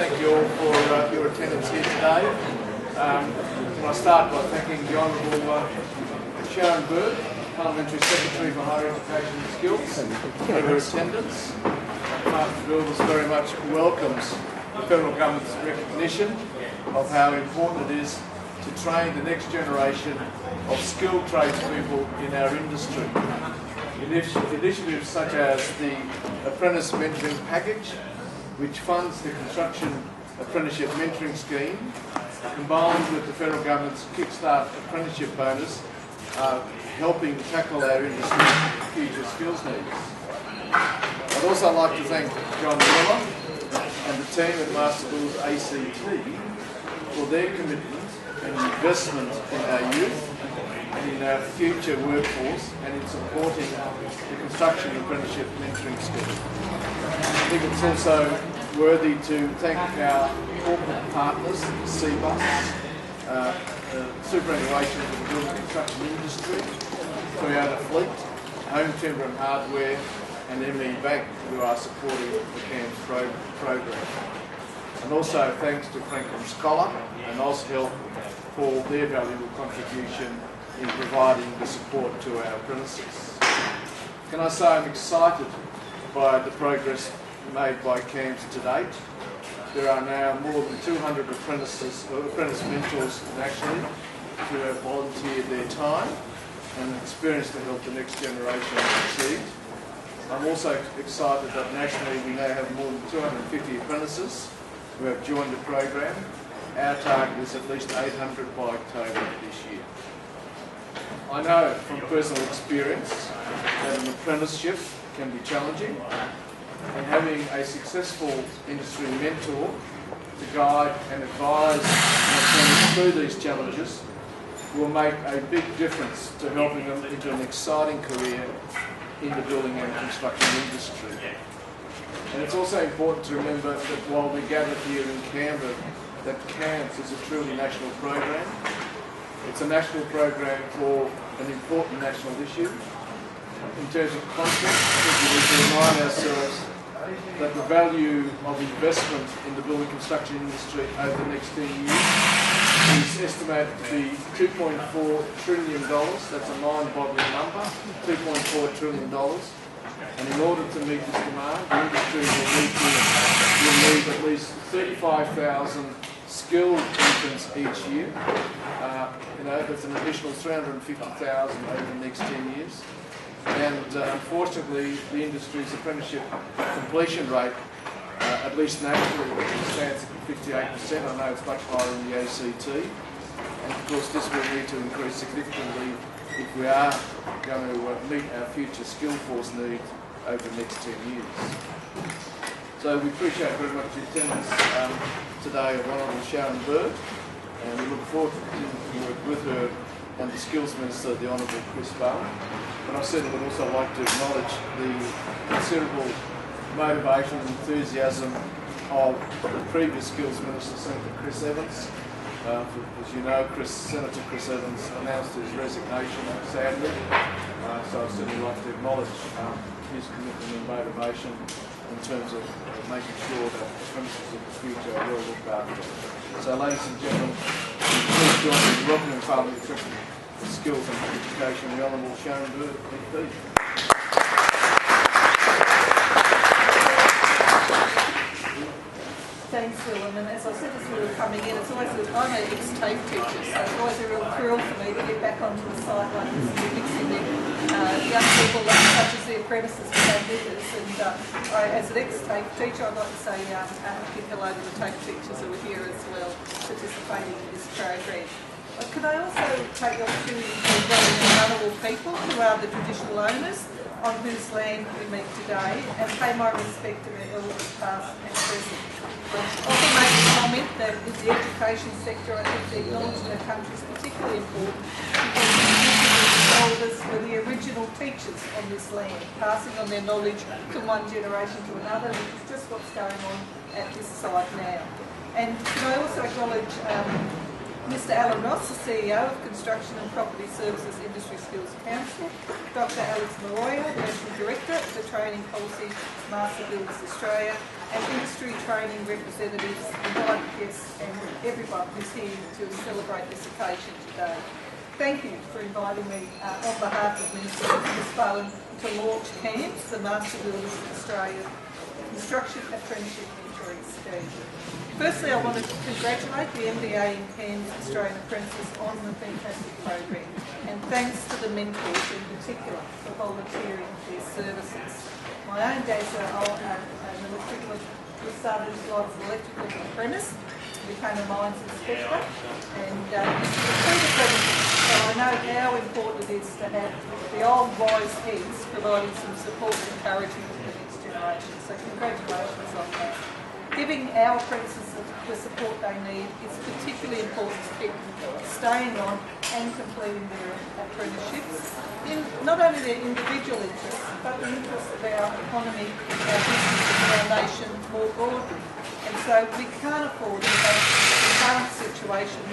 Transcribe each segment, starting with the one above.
Thank you all for your attendance here today. Can I start by thanking the Honourable Sharon, Parliamentary Secretary for Higher Education and Skills, for her attendance. Martin Bills very much welcomes the Federal Government's recognition of how important it is to train the next generation of skilled tradespeople in our industry. Initiatives such as the Apprentice Mentoring Package, which funds the Construction Apprenticeship Mentoring Scheme, combined with the Federal Government's Kickstart Apprenticeship Bonus, are helping tackle our industry's future skills needs. I'd also like to thank John Miller and the team at Master Builders ACT for their commitment and investment in our youth and in our future workforce and in supporting the Construction Apprenticeship Mentoring Scheme. I think it's also worthy to thank our corporate partners, CBUS, superannuation for the building construction industry, Toyota Fleet, Home Timber and Hardware, and ME Bank, who are supporting the CAMS program. And also thanks to Franklin Scholar and AusHealth for their valuable contribution in providing the support to our apprentices. Can I say I'm excited by the progress made by CAMS to date. There are now more than 200 apprentice mentors nationally who have volunteered their time and experience to help the next generation succeed. I'm also excited that nationally we now have more than 250 apprentices who have joined the program. Our target is at least 800 by October this year. I know from personal experience that an apprenticeship can be challenging, and having a successful industry mentor to guide and advise apprentices through these challenges will make a big difference to helping them into an exciting career in the building and construction industry. And it's also important to remember that while we gather here in Canberra, that CAMS is a truly national program. It's a national program for an important national issue. In terms of content, I think we need to remind ourselves that the value of investment in the building construction industry over the next 10 years is estimated to be $2.4 trillion. That's a mind-boggling number, $2.4 trillion. And in order to meet this demand, the industry will need at least 35,000 skilled entrants each year. That's an additional 350,000 over the next 10 years. And unfortunately, the industry's apprenticeship completion rate, at least nationally, stands at 58%. I know it's much higher in the ACT. And of course, this will need to increase significantly if we are going to meet our future skill force needs over the next 10 years. So we appreciate very much the attendance today of Honourable Sharon, and we look forward to continuing to work with her and the Skills Minister, the Honourable Chris Bowen. But I certainly would also like to acknowledge the considerable motivation and enthusiasm of the previous Skills Minister, Senator Chris Evans. As you know, Senator Chris Evans announced his resignation, sadly. So I'd certainly like to acknowledge his commitment and motivation in terms of making sure that apprentices of the future are well looked after. So ladies and gentlemen, please join me in welcoming Parliamentary Secretary for Skills and Education, the Honourable Sharon, MP. Thanks, Phil. And as I said as we were coming in, I'm an ex-TAFE teacher, so it's always a real thrill for me to get back onto the site like this and be mixing in young people such as the apprentices with our visitors. And as an ex-TAFE teacher, I'd like to say a big hello to the TAFE teachers who are here as well, participating in this program. But can I also take the opportunity to acknowledge the vulnerable people who are the traditional owners on whose land we meet today, and pay my respect to their elders past and present. I often make the comment that in the education sector, I think the acknowledgement of country is particularly important because the Indigenous elders were the original teachers on this land, passing on their knowledge from one generation to another, which is just what's going on at this site now. And can I also acknowledge Mr Alan Ross, the CEO of Construction and Property Services Industry Skills Council, Dr Alex Maroya, National Director of the Training Policy Master Builders Australia, and industry training representatives, invited guests and everyone who's here to celebrate this occasion today. Thank you for inviting me on behalf of Minister Ms Bowen to launch CAMS, the Master Builders of Australia Construction Apprenticeship Mentoring Scheme. Firstly, I want to congratulate the MBA in CAMS Australian Apprentices on the fantastic program, and thanks to the mentors in particular for volunteering their services. My own dad's an electrical, we started as an electrical apprentice, became a mines inspector, and so I know how important it is to have the old wise heads providing some support and encouragement for the next generation. So congratulations on that. Giving our apprentices the support they need is particularly important to keep them staying on and completing their apprenticeships in not only their individual interests, but the interests of our economy, our business and our nation more broadly. And so we can't afford to have the current situation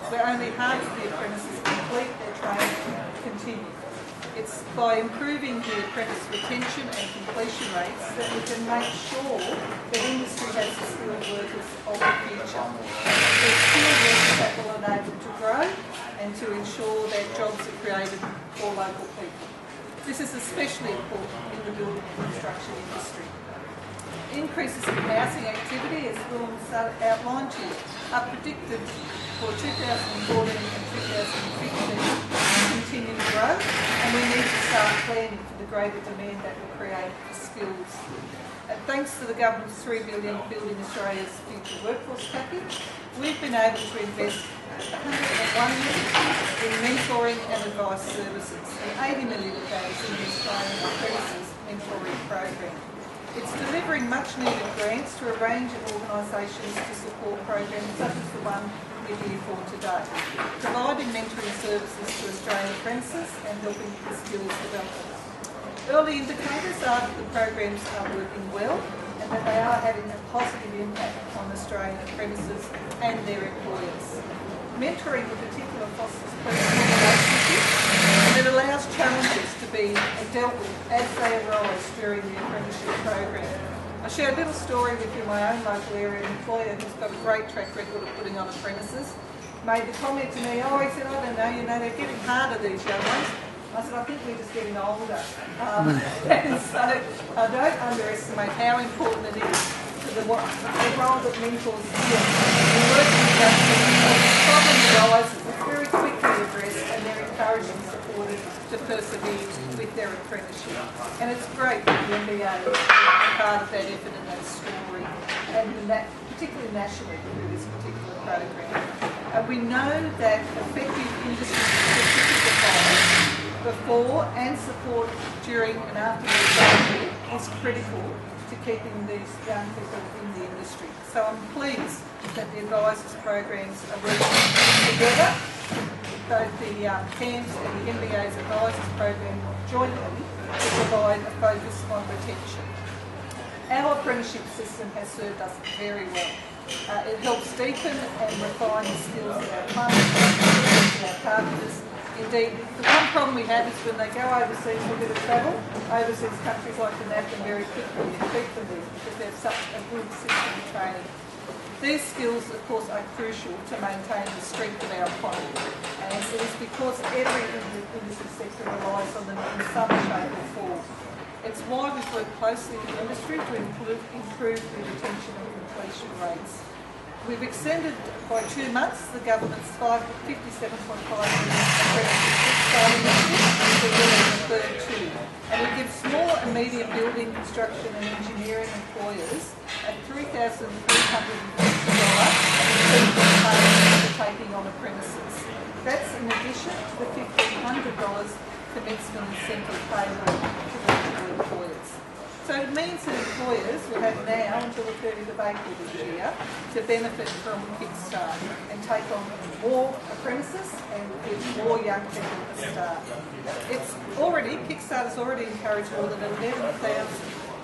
where only half of the apprentices complete their training continue. It's by improving the apprentice retention and completion rates that we can make sure that industry has the skilled workers of the future. The skilled workers that will enable to grow and to ensure that jobs are created for local people. This is especially important in the building and construction industry. Increases in housing activity, as Willem outlined to you, are predicted for 2014 and 2015 to continue to grow, and we need to start planning for the greater demand that will create for skills. And thanks to the government's $3 billion Building Australia's Future Workforce package, we've been able to invest $101 million in mentoring and advice services, and $80 million of that is in the Australian Apprentices Mentoring Program. It's delivering much needed grants to a range of organisations to support programs such as the one we're here for today, providing mentoring services to Australian apprentices and helping the skills development. Early indicators are that the programs are working well and that they are having a positive impact on Australian apprentices and their employers. Mentoring in particular fosters personal relationships, and it allows challenges to be dealt with as they arise during the apprenticeship program. I share a little story with you. My own local area employer, who's got a great track record of putting on apprentices, made the comment to me, he said, I don't know, they're getting harder, these young ones. I said, I think we're just getting older. And so I don't underestimate how important it is to the role that mentors here in working with young people. When a problem arises, it's very quickly addressed and they're encouraged and supported to persevere with their apprenticeship. And it's great that the MBA is part of that effort and that story, and that particularly nationally through this particular program. We know that effective industry-specific advice before and support during and after the apprenticeship is critical to keeping these young people in the industry. So I'm pleased that the advisors programs are working together, both the CAMS and the MBA's advisors program jointly, to provide a focus on retention. Our apprenticeship system has served us very well. It helps deepen and refine the skills of our plumbers, our carpenters. Indeed, the one problem we have is when they go overseas for a bit of travel, overseas countries like to nab them very quickly and keep them there because they have such a good system of training. These skills, of course, are crucial to maintain the strength of our economy, and it is because every industry sector relies on them in some shape or form. It's why we've worked closely with the industry to improve the retention and completion rates. We've extended by 2 months the government's $57.5 million apprenticeship starting the third two, and it gives small and medium building, construction and engineering employers a $3,350 for taking on apprentices. That's in addition to the $1,500 commencement incentive payable to regional employers. So it means that employers will have now until the 30th of April this year to benefit from Kickstart and take on more apprentices and give more young people a start. Kickstart has already encouraged more than 11,000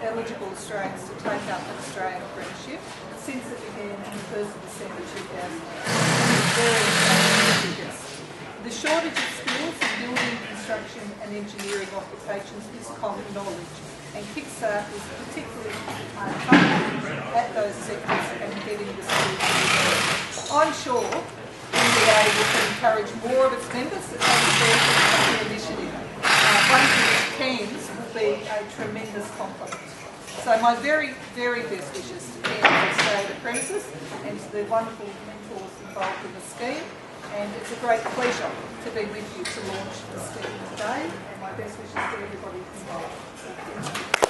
eligible Australians to take up an Australian apprenticeship since it began on the 1st of December 2008. The shortage of skills in building, construction and engineering occupations is common knowledge. and Kickstart is particularly targeted at those sectors and getting the schools to do that. I'm sure MBA will encourage more of its members to take advantage of the initiative. One for which CAMS will be a tremendous compliment. So my very, very best wishes to CAMS Australian apprentices and to the wonderful mentors involved in the scheme. And it's a great pleasure to be with you to launch the scheme today. And my best wishes to everybody involved.